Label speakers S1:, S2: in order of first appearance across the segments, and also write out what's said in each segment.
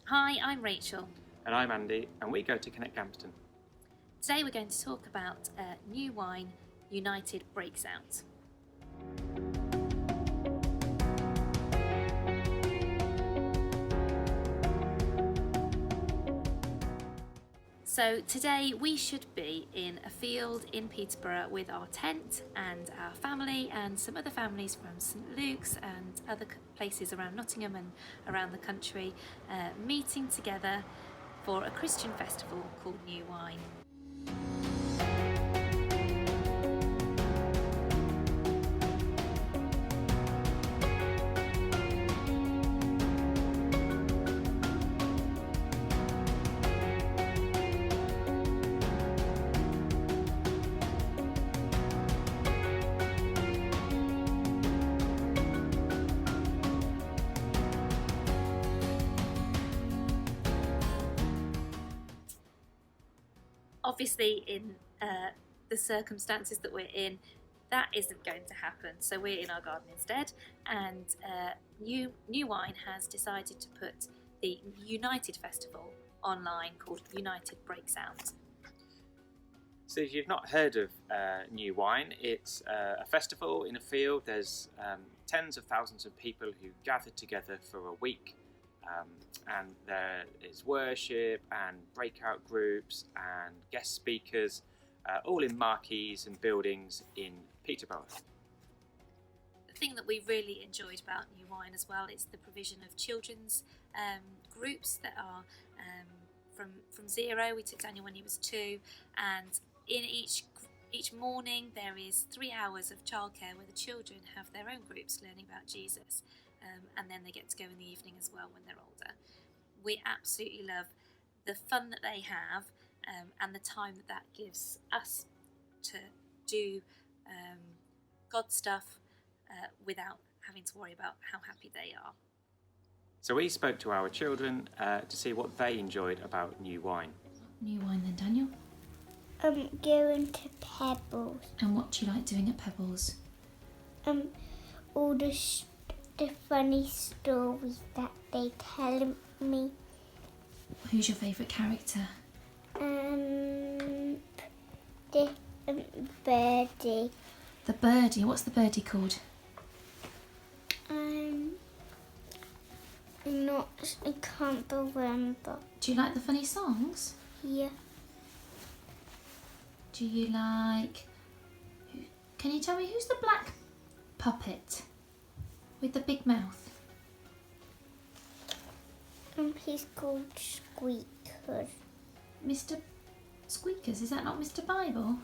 S1: Hi, I'm Rachel.
S2: And I'm Andy, and we go to Connect Gamston.
S1: Today we're going to talk about New Wine United Breaks Out. So today we should be in a field in Peterborough with our tent and our family and some other families from St Luke's and other places around Nottingham and around the country, meeting together for a Christian festival called New Wine. Obviously, in the circumstances that we're in, that isn't going to happen. So we're in our garden instead, and New Wine has decided to put the United Festival online called United Breaks Out.
S2: So if you've not heard of New Wine, it's a festival in a field. There's tens of thousands of people who gather together for a week, and there is worship and breakout groups and guest speakers, all in marquees and buildings in Peterborough.
S1: The thing that we really enjoyed about New Wine as well is the provision of children's groups that are from zero. We took Daniel when he was 2, and in each morning there is 3 hours of childcare where the children have their own groups learning about Jesus, and then they get to go in the evening as well when they're older. We absolutely love the fun that they have, and the time that gives us to do God stuff without having to worry about how happy they are.
S2: So we spoke to our children to see what they enjoyed about New Wine.
S1: New Wine then, Daniel?
S3: Going to Pebbles.
S1: And what do you like doing at Pebbles?
S3: All the funny stories that they tell me.
S1: Who's your favourite character?
S3: The birdie.
S1: The birdie. What's the birdie called?
S3: I can't remember.
S1: Do you like the funny songs?
S3: Yeah.
S1: Do you like... Can you tell me who's the black puppet with the big mouth?
S3: He's called Squeakers.
S1: Mr. Squeakers, is that not Mr. Bible?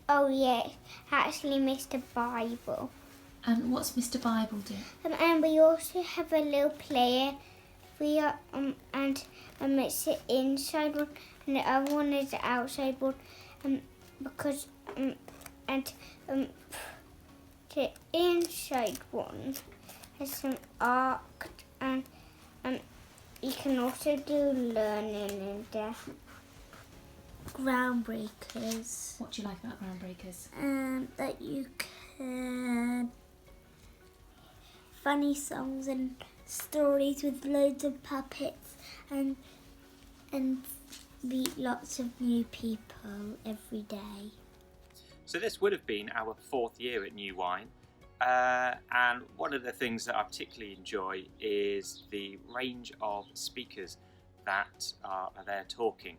S3: Oh yeah, actually Mr. Bible.
S1: And what's Mr. Bible do?
S3: And we also have a little player. We are and it's the inside one, and the other one is the outside one. Because the inside one has some art, and you can also do learning in there. Groundbreakers.
S1: What do you like about Groundbreakers?
S3: That you can funny songs and stories with loads of puppets and meet lots of new people every day.
S2: So this would have been our 4th year at New Wine, and one of the things that I particularly enjoy is the range of speakers that are there talking.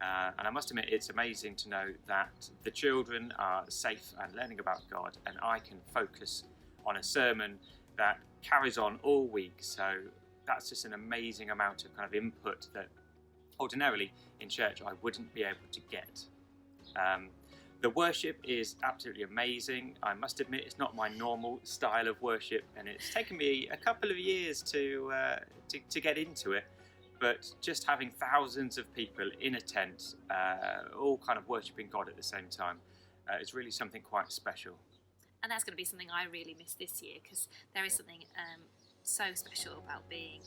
S2: And I must admit, it's amazing to know that the children are safe and learning about God, and I can focus on a sermon that carries on all week. So that's just an amazing amount of kind of input that ordinarily in church I wouldn't be able to get. The worship is absolutely amazing. I must admit, it's not my normal style of worship, and it's taken me a couple of years to get into it. But just having thousands of people in a tent, all kind of worshipping God at the same time, is really something quite special.
S1: And that's going to be something I really miss this year, because there is something so special about being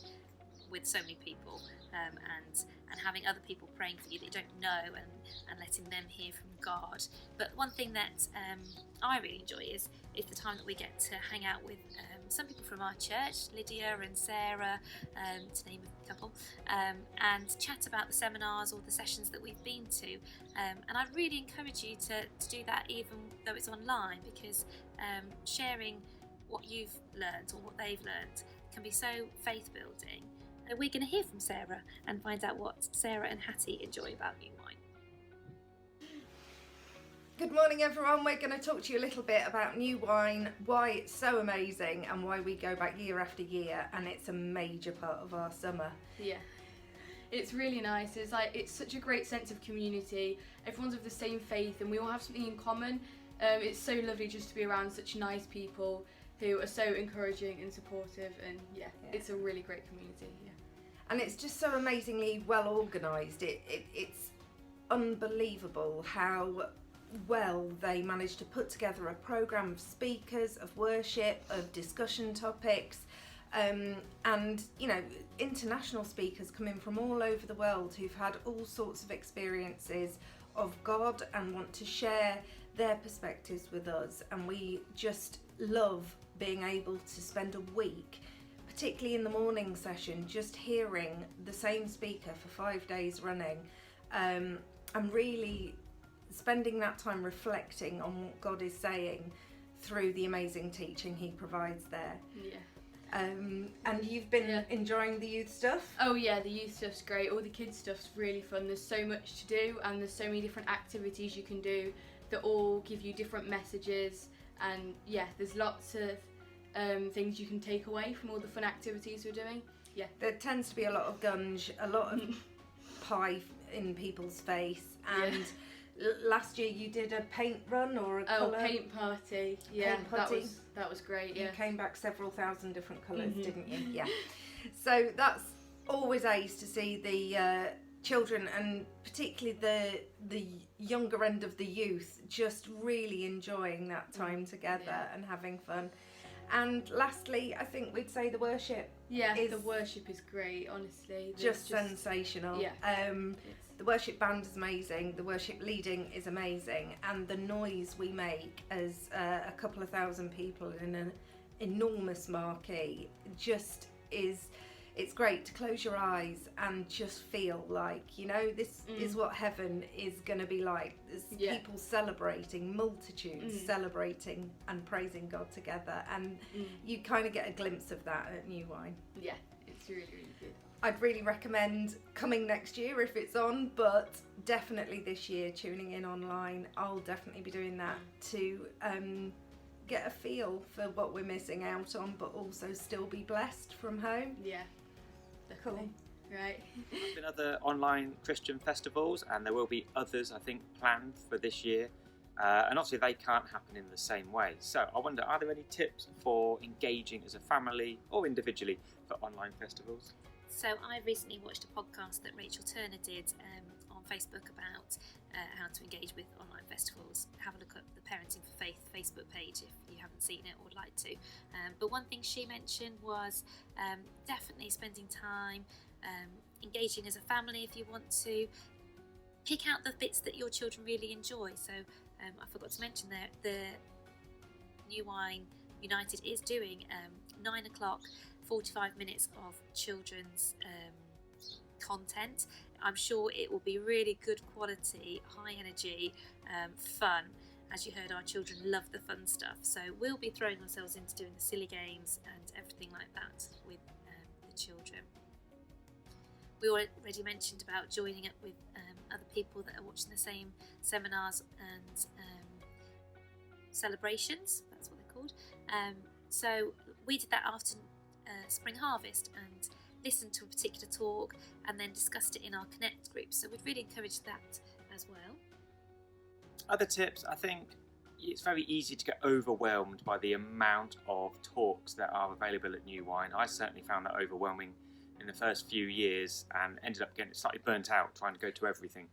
S1: with so many people, and having other people praying for you that you don't know, and letting them hear from God. But one thing that I really enjoy is the time that we get to hang out with some people from our church, Lydia and Sarah, to name couple, and chat about the seminars or the sessions that we've been to. And I really encourage you to do that even though it's online, because sharing what you've learned or what they've learned can be so faith building. And we're going to hear from Sarah and find out what Sarah and Hattie enjoy about New Wine.
S4: Good morning everyone, we're going to talk to you a little bit about New Wine, why it's so amazing and why we go back year after year, and it's a major part of our summer.
S5: Yeah, it's really nice. It's such a great sense of community. Everyone's of the same faith and we all have something in common. It's so lovely just to be around such nice people who are so encouraging and supportive, and it's a really great community. Yeah.
S4: And it's just so amazingly well organised. It's unbelievable how well they managed to put together a programme of speakers, of worship, of discussion topics, and you know, international speakers coming from all over the world who've had all sorts of experiences of God and want to share their perspectives with us. And we just love being able to spend a week, particularly in the morning session, just hearing the same speaker for 5 days running, and really spending that time reflecting on what God is saying through the amazing teaching he provides there.
S5: Yeah.
S4: And you've been enjoying the youth stuff?
S5: Oh yeah, the youth stuff's great. All the kids stuff's really fun. There's so much to do and there's so many different activities you can do that all give you different messages, and there's lots of things you can take away from all the fun activities we're doing. Yeah.
S4: There tends to be a lot of gunge, a lot of pie in people's face, and last year you did a paint run or a colour?
S5: Paint party. Yeah,
S4: paint
S5: that was great. Yeah.
S4: You came back several thousand different colours, didn't you? Yeah. So that's always ace to see the children, and particularly the younger end of the youth, just really enjoying that time together and having fun. And lastly, I think we'd say the worship.
S5: Yeah, the worship is great, honestly.
S4: Just sensational.
S5: Yeah.
S4: The worship band is amazing, the worship leading is amazing, and the noise we make as a couple of thousand people in an enormous marquee just is, it's great to close your eyes and just feel like, you know, this is what heaven is going to be like. There's people celebrating, multitudes celebrating and praising God together, and you kind of get a glimpse of that at New Wine.
S5: Yeah, it's really, really good.
S4: I'd really recommend coming next year if it's on, but definitely this year tuning in online. I'll definitely be doing that to get a feel for what we're missing out on, but also still be blessed from home.
S5: Yeah, definitely. Cool. Right.
S2: There's been other online Christian festivals, and there will be others, I think, planned for this year. And obviously they can't happen in the same way. So I wonder, are there any tips for engaging as a family or individually for online festivals?
S1: So I recently watched a podcast that Rachel Turner did on Facebook about how to engage with online festivals. Have a look at the Parenting for Faith Facebook page if you haven't seen it or would like to. But one thing she mentioned was definitely spending time engaging as a family if you want to. Pick out the bits that your children really enjoy. So I forgot to mention that the New Wine United is doing 9 o'clock 45 minutes of children's content. I'm sure it will be really good quality, high energy, fun. As you heard, our children love the fun stuff, so we'll be throwing ourselves into doing the silly games and everything like that with the children. We already mentioned about joining up with other people that are watching the same seminars and celebrations, that's what they're called. So we did that after Spring Harvest and listened to a particular talk and then discussed it in our Connect group, so we'd really encourage that as well.
S2: Other tips, I think it's very easy to get overwhelmed by the amount of talks that are available at New Wine. I certainly found that overwhelming in the first few years and ended up getting slightly burnt out trying to go to everything.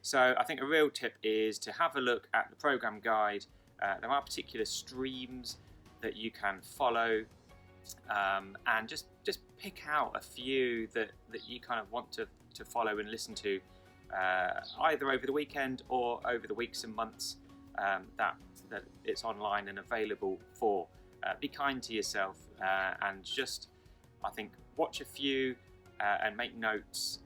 S2: So I think a real tip is to have a look at the programme guide. There are particular streams that you can follow, and just pick out a few that you kind of want to follow and listen to, either over the weekend or over the weeks and months that it's online and available for. Be kind to yourself and just, I think, watch a few, and make notes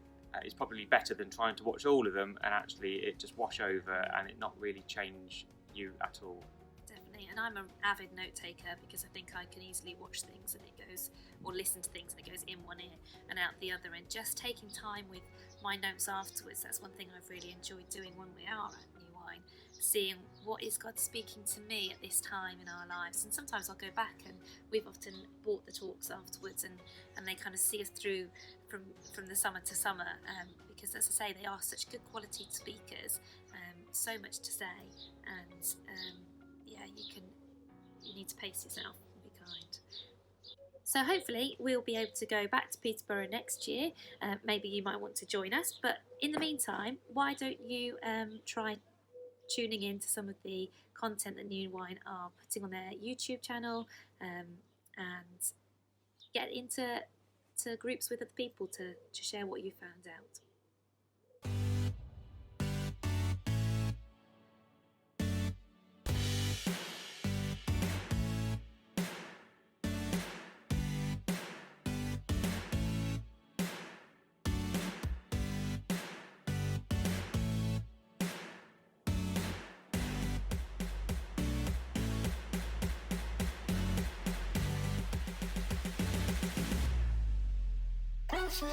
S2: is probably better than trying to watch all of them and actually it just wash over and it not really change you at all.
S1: Definitely, and I'm an avid note taker because I think I can easily watch things and it goes, or listen to things and it goes in one ear and out the other, and just taking time with my notes afterwards, that's one thing I've really enjoyed doing when we are at New Wine, seeing what is God speaking to me at this time in our lives. And sometimes I'll go back, and we've often bought the talks afterwards and they kind of see us through from the summer to summer, because as I say, they are such good quality speakers, so much to say, and yeah, you need to pace yourself and be kind. So hopefully we'll be able to go back to Peterborough next year. Maybe you might want to join us, but in the meantime, why don't you try tuning in to some of the content that New Wine are putting on their YouTube channel, and get into groups with other people to share what you found out.
S6: Cause